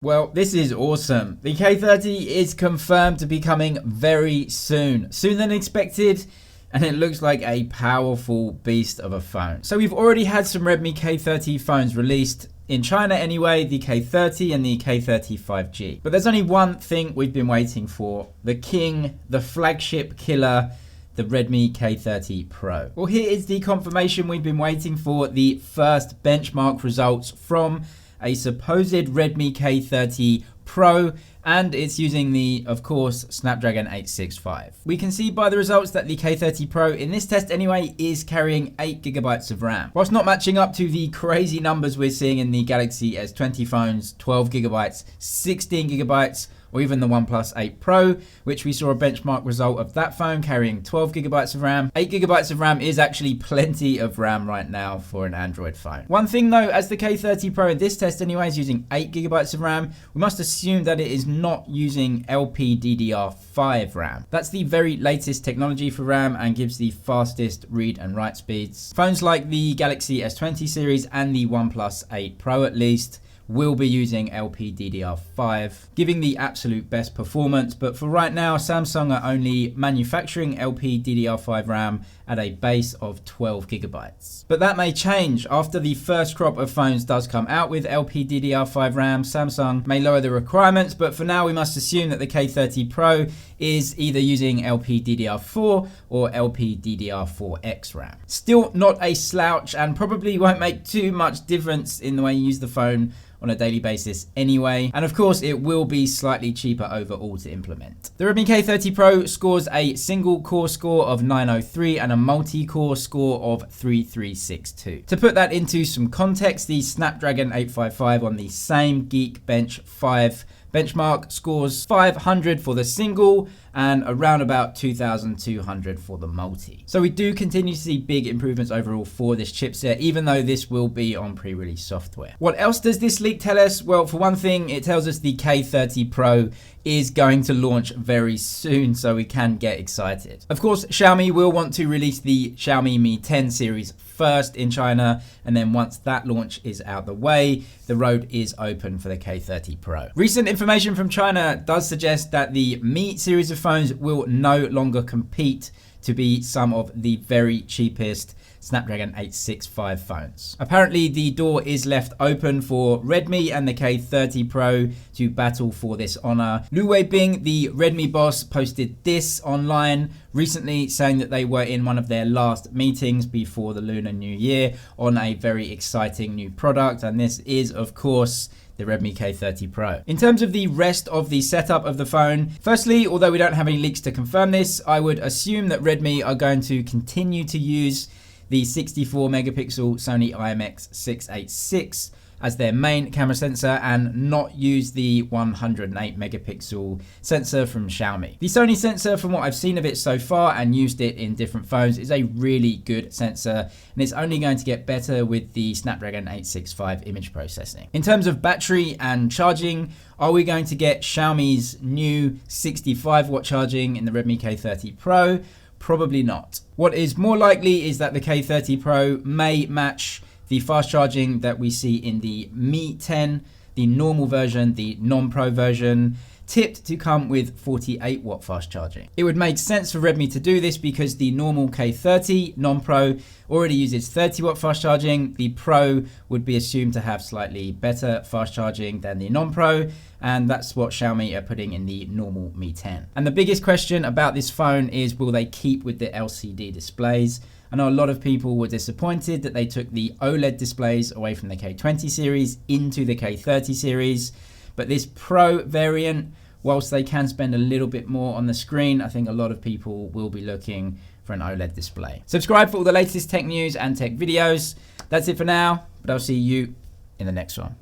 Well, this is awesome. The K30 is confirmed to be coming very soon, sooner than expected, and it looks like a powerful beast of a phone. So we've already had some Redmi K30 phones released, in China anyway, the K30 and the K30 5G. But there's only one thing we've been waiting for, the king, the flagship killer, the Redmi K30 Pro. Well, here is the confirmation we've been waiting for, the first benchmark results from a supposed Redmi K30 Pro, and it's using the, of course, Snapdragon 865. We can see by the results that the K30 Pro, in this test anyway, is carrying 8GB of RAM, whilst not matching up to the crazy numbers we're seeing in the Galaxy S20 phones, 12GB, 16GB, or even the OnePlus 8 Pro, which we saw a benchmark result of that phone carrying 12GB of RAM. 8GB of RAM is actually plenty of RAM right now for an Android phone. One thing though, as the K30 Pro in this test anyway is using 8GB of RAM, we must assume that it is not using LPDDR5 RAM. That's the very latest technology for RAM and gives the fastest read and write speeds. Phones like the Galaxy S20 series and the OnePlus 8 Pro at least will be using LPDDR5, giving the absolute best performance. But for right now, Samsung are only manufacturing LPDDR5 RAM at a base of 12GB. But that may change after the first crop of phones does come out with LPDDR5 RAM. Samsung may lower the requirements, but for now we must assume that the K30 Pro is either using LPDDR4 or LPDDR4X RAM. Still not a slouch and probably won't make too much difference in the way you use the phone on a daily basis anyway, and of course it will be slightly cheaper overall to implement. The Redmi K30 Pro scores a single core score of 903 and a multi-core score of 3362. To put that into some context, the Snapdragon 855 on the same Geekbench 5 benchmark scores 500 for the single and around about 2,200 for the multi. So we do continue to see big improvements overall for this chipset, even though this will be on pre-release software. What else does this leak tell us? Well, for one thing, it tells us the K30 Pro is going to launch very soon, so we can get excited. Of course, Xiaomi will want to release the Xiaomi Mi 10 series first in China, and then once that launch is out the way, the road is open for the K30 Pro. Recent information from China does suggest that the Mi series of phones will no longer compete to be some of the very cheapest Snapdragon 865 phones. Apparently the door is left open for Redmi and the K30 Pro to battle for this honor. Lu Weibing, the Redmi boss, posted this online recently saying that they were in one of their last meetings before the Lunar New Year on a very exciting new product, and this is of course the Redmi K30 Pro. In terms of the rest of the setup of the phone, firstly, although we don't have any leaks to confirm this, I would assume that Redmi are going to continue to use the 64 megapixel Sony IMX686 as their main camera sensor and not use the 108 megapixel sensor from Xiaomi. The Sony sensor, from what I've seen of it so far and used it in different phones, is a really good sensor, and it's only going to get better with the Snapdragon 865 image processing. In terms of battery and charging, are we going to get Xiaomi's new 65 watt charging in the Redmi K30 Pro? Probably not. What is more likely is that the K30 Pro may match the fast charging that we see in the Mi 10, the normal version, the non-pro version, tipped to come with 48 watt fast charging. It would make sense for Redmi to do this because the normal K30 non-pro already uses 30 watt fast charging. The Pro would be assumed to have slightly better fast charging than the non-pro, and that's what Xiaomi are putting in the normal Mi 10. And the biggest question about this phone is, will they keep with the LCD displays? I know a lot of people were disappointed that they took the OLED displays away from the K20 series into the K30 series, but this Pro variant, whilst they can spend a little bit more on the screen, I think a lot of people will be looking for an OLED display. Subscribe for all the latest tech news and tech videos. That's it for now, but I'll see you in the next one.